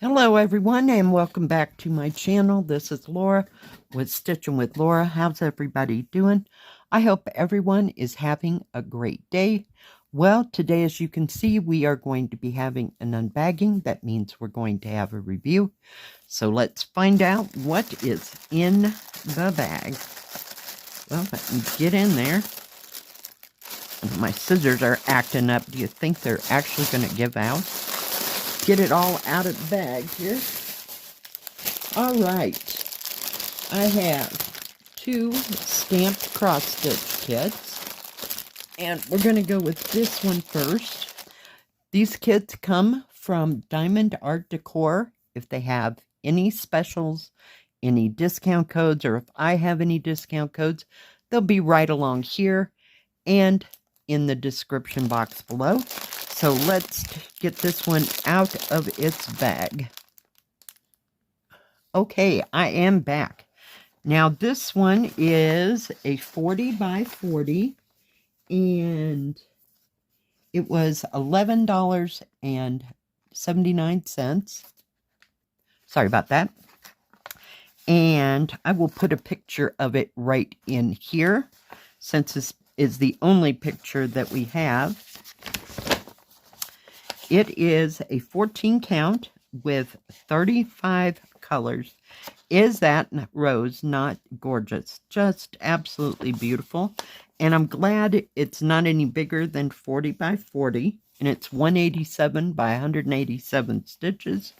Hello everyone and welcome back to my channel. This is Laura with Stitching with Laura. How's everybody doing? I hope everyone is having a great day. Well, today as you can see we are going to be having an unbagging. That means we're going to have a review. So let's find out what is in the bag. Well, let me get in there. My scissors are acting up. Do you think they're actually going to give out? Get it all out of the bag here. All right. I have 2 stamped cross-stitch kits. And we're going to go with this one first. These kits come from DiamondArtDecor. If they have any specials, any discount codes, or if I have any discount codes, they'll be right along here and in the description box below. So let's get this one out of its bag. Okay, I am back. Now this one is a 40 by 40 and it was $11.79. Sorry about that. And I will put a picture of it right in here since this is the only picture that we have. It is a 14 count with 35 colors. Is that rose not gorgeous? Just absolutely beautiful. And I'm glad it's not any bigger than 40 by 40. And it's 187 by 187 stitches.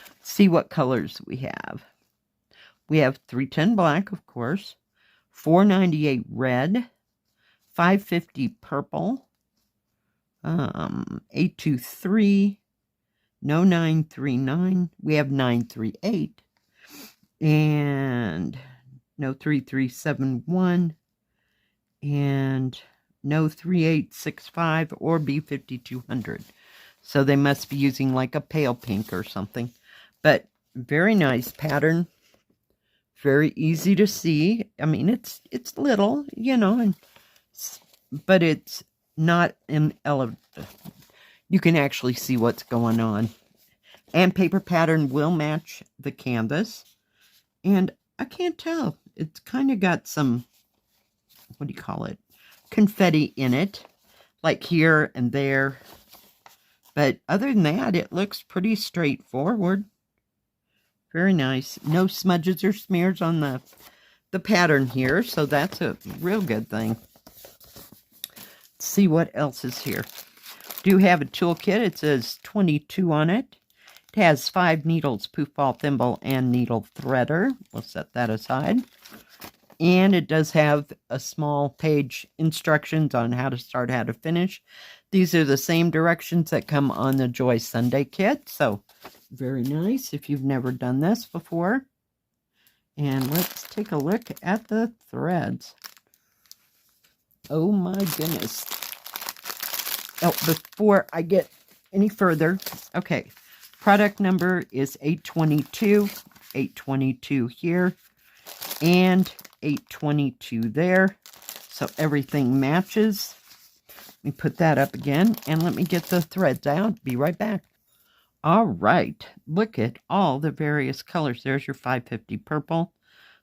Let's see what colors we have. We have 310 black, of course. 498 red. 550 purple. 823, no 939, we have 938, and no 3371, and no 3865 or B5200. So they must be using like a pale pink or something. But very nice pattern, very easy to see. I mean, it's little, you know, but it's not in you can actually see what's going on. And paper pattern will match the canvas. And I can't tell. It's kind of got some, what do you call it? Confetti in it. Like here and there. But other than that, it looks pretty straightforward. Very nice. No smudges or smears on the pattern here. So that's a real good thing. See what else is here. Do have a toolkit. It says 22 on it. It has 5 needles, poof ball, thimble, and needle threader. We'll set that aside. And it does have a small page instructions on how to start, how to finish. These are the same directions that come on the Joy Sunday kit. So very nice if you've never done this before. And let's take a look at the threads. Oh my goodness. Oh, before I get any further, okay, product number is 822, 822 here, and 822 there. So everything matches. Let me put that up again, and let me get the threads out. Be right back. All right, look at all the various colors. There's your 550 purple.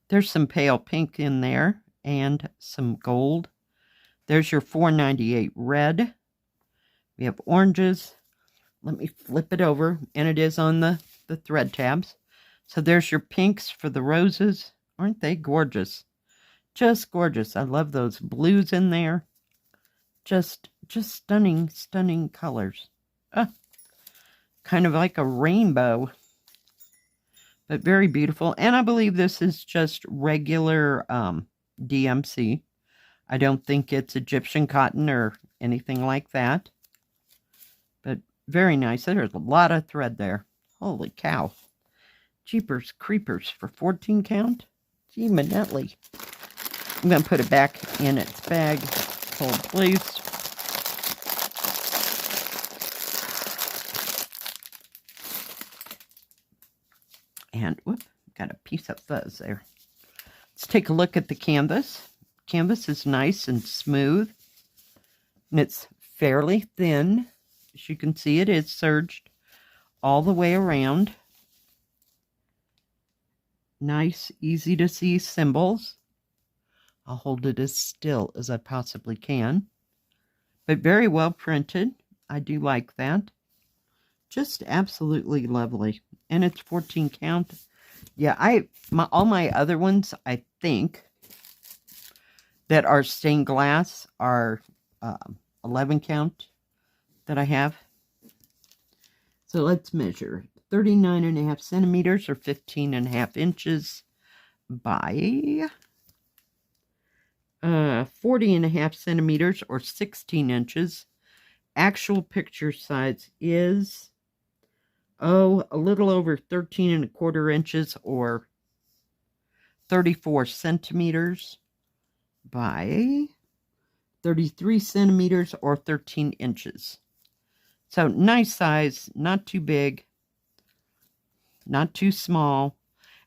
There's some pale pink in there, and some gold. There's your 498 red. We have oranges. Let me flip it over. And it is on the thread tabs. So there's your pinks for the roses. Aren't they gorgeous? Just gorgeous. I love those blues in there. Just stunning, stunning colors. Kind of like a rainbow. But very beautiful. And I believe this is just regular DMC. I don't think it's Egyptian cotton or anything like that. But very nice. There's a lot of thread there. Holy cow. Jeepers creepers for 14 count. Gee, Manetly. I'm going to put it back in its bag. Hold, please. And, whoop, got a piece of fuzz there. Let's take a look at the canvas. Canvas is nice and smooth, and it's fairly thin. As you can see, it is serged all the way around. Nice, easy to see symbols. I'll hold it as still as I possibly can. But very well printed. I do like that. Just absolutely lovely. And it's 14 count. Yeah, all my other ones, I think, that are stained glass are 11 count that I have. So let's measure. 39.5 centimeters or 15.5 inches by 40.5 centimeters or 16 inches. Actual picture size is, a little over 13.25 inches or 34 centimeters by 33 centimeters or 13 inches. So nice size, not too big, not too small.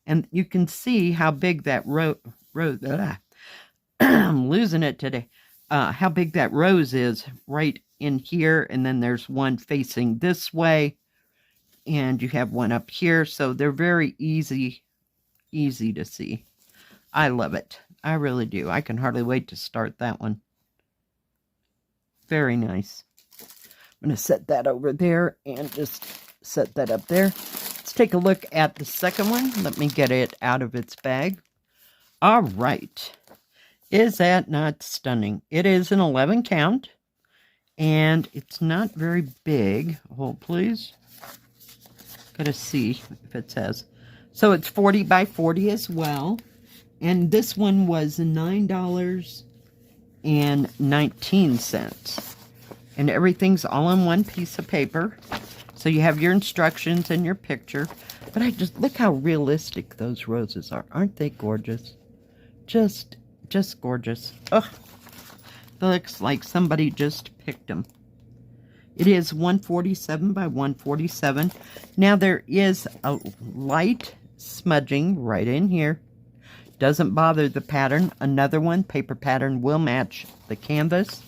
And you can see how big that I'm losing it today. How big that rose is right in here. And then there's one facing this way. And you have one up here. So they're very easy to see. I love it. I really do. I can hardly wait to start that one. Very nice. I'm going to set that over there and just set that up there. Let's take a look at the second one. Let me get it out of its bag. All right. Is that not stunning? It is an 11 count, and it's not very big. Hold, please. Gotta see if it says. So it's 40 by 40 as well. And this one was $9.19. And everything's all on one piece of paper. So you have your instructions and your picture. But I just, look how realistic those roses are. Aren't they gorgeous? Just gorgeous. Ugh. It looks like somebody just picked them. It is 147 by 147. Now there is a light smudging right in here. Doesn't bother the pattern. Another one, paper pattern, will match the canvas.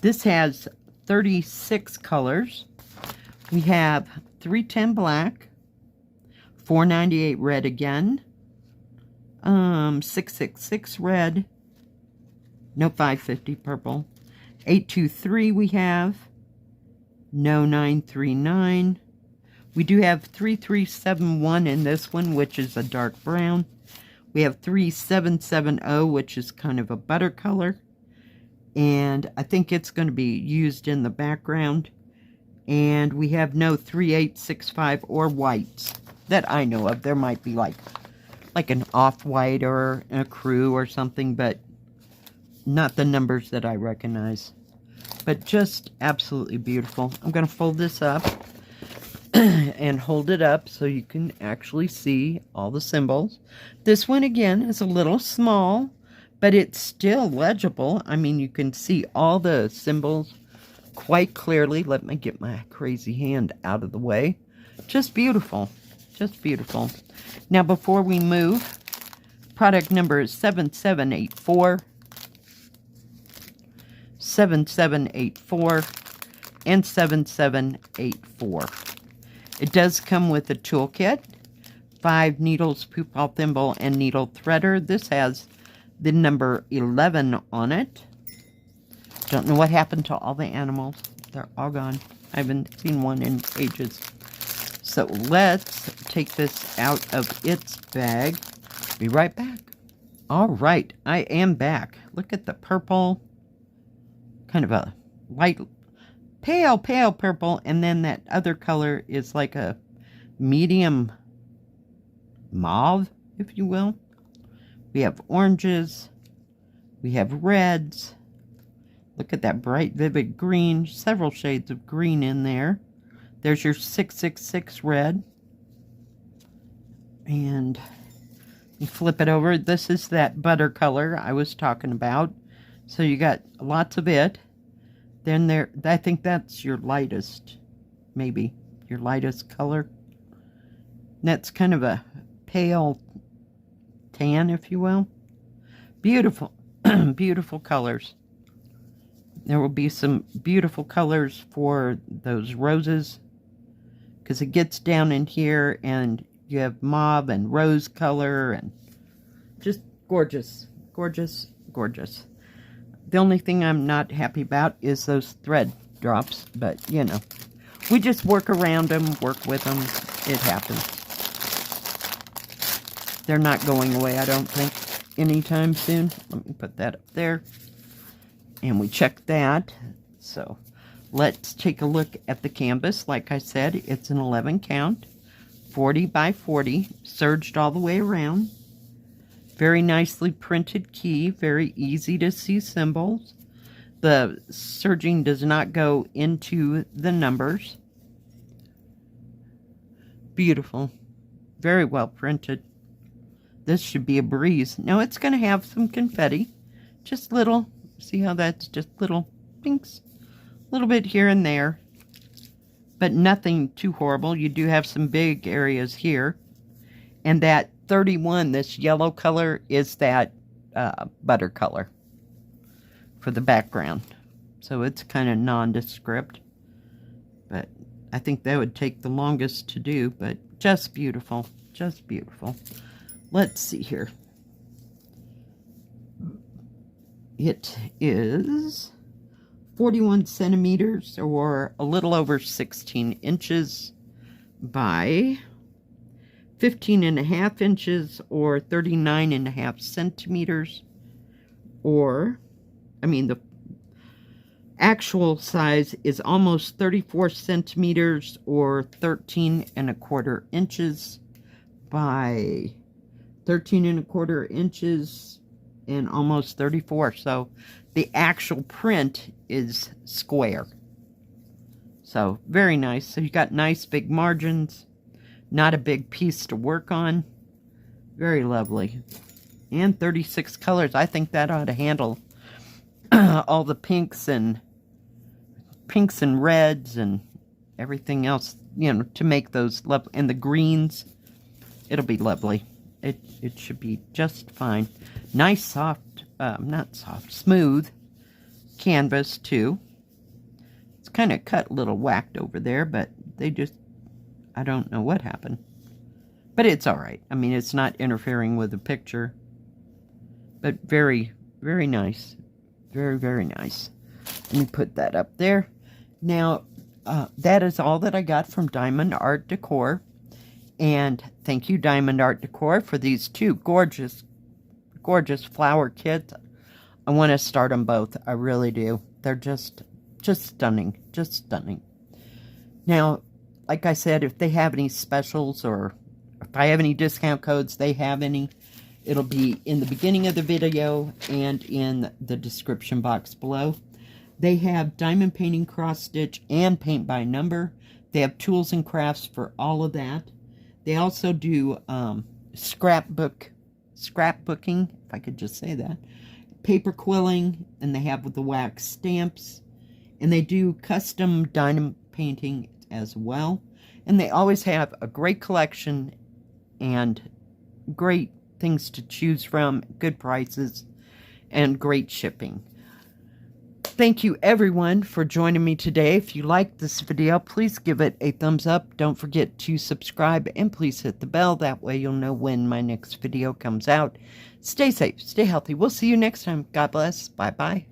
This has 36 colors. We have 310 black, 498 red again, 666 red, no 550 purple, 823 we have, no 939. We do have 3371 in this one, which is a dark brown. We have 3770, which is kind of a butter color. And I think it's going to be used in the background. And we have no 3865 or whites that I know of. There might be like an off-white or a crew or something, but not the numbers that I recognize. But just absolutely beautiful. I'm going to fold this up and hold it up so you can actually see all the symbols. This one, again, is a little small, but it's still legible. I mean, you can see all the symbols quite clearly. Let me get my crazy hand out of the way. Just beautiful. Just beautiful. Now, before we move, product number is 7784, 7784, and 7784. It does come with a toolkit, 5 needles, poop ball thimble, and needle threader. This has the number 11 on it. Don't know what happened to all the animals. They're all gone. I haven't seen one in ages. So let's take this out of its bag. Be right back. All right, I am back. Look at the purple. Kind of a light, pale purple. And then that other color is like a medium mauve, if you will. We have oranges. We have reds. Look at that bright, vivid green. Several shades of green in there. There's your 666 red. And you flip it over. This is that butter color I was talking about. So you got lots of it. Then there, I think that's your lightest, maybe, your lightest color. That's kind of a pale tan, if you will. Beautiful, beautiful colors. There will be some beautiful colors for those roses, because it gets down in here and You have mauve and rose color and just gorgeous, gorgeous, gorgeous. The only thing I'm not happy about is those thread drops, but you know, we just work around them, work with them. It happens. They're not going away, I don't think, anytime soon. Let me put that up there. And we check that. So let's take a look at the canvas. Like I said, it's an 11 count, 40 by 40, serged all the way around. Very nicely printed key, very easy to see symbols. The serging does not go into the numbers. Beautiful. Very well printed. This should be a breeze. Now it's going to have some confetti. Just little. See how that's just little pinks? A little bit here and there. But nothing too horrible. You do have some big areas here. And that 31, this yellow color, is that butter color for the background. So it's kind of nondescript. But I think that would take the longest to do, but just beautiful. Just beautiful. Let's see here. It is 41 centimeters, or a little over 16 inches by 15.5 inches, or 39.5 centimeters, or, I mean, the actual size is almost 34 centimeters, or 13.25 inches by 13.25 inches, and almost 34. So the actual print is square. So very nice. So you got nice big margins. Not a big piece to work on. Very lovely. And 36 colors. I think that ought to handle all the pinks and reds and everything else, you know, to make those lovely. And the greens. It'll be lovely. It should be just fine. Nice soft, not soft, smooth canvas too. It's kind of cut a little whacked over there, but they just, I don't know what happened. But it's all right. I mean, it's not interfering with the picture. But very, very nice. Very, very nice. Let me put that up there. Now, that is all that I got from Diamond Art Decor. And thank you, Diamond Art Decor, for these two gorgeous, gorgeous flower kits. I want to start them both. I really do. They're just stunning. Just stunning. Now, like I said, if they have any specials, or if I have any discount codes, they have any, it'll be in the beginning of the video and in the description box below. They have diamond painting, cross stitch, and paint by number. They have tools and crafts for all of that. They also do scrapbooking, if I could just say that, paper quilling, and they have with the wax stamps, and they do custom diamond painting as well. And they always have a great collection and great things to choose from, good prices, and great shipping. Thank you everyone for joining me today. If you liked this video, please give it a thumbs up. Don't forget to subscribe, and please hit the bell. That way you'll know when my next video comes out. Stay safe, stay healthy. We'll see you next time. God bless. Bye-bye.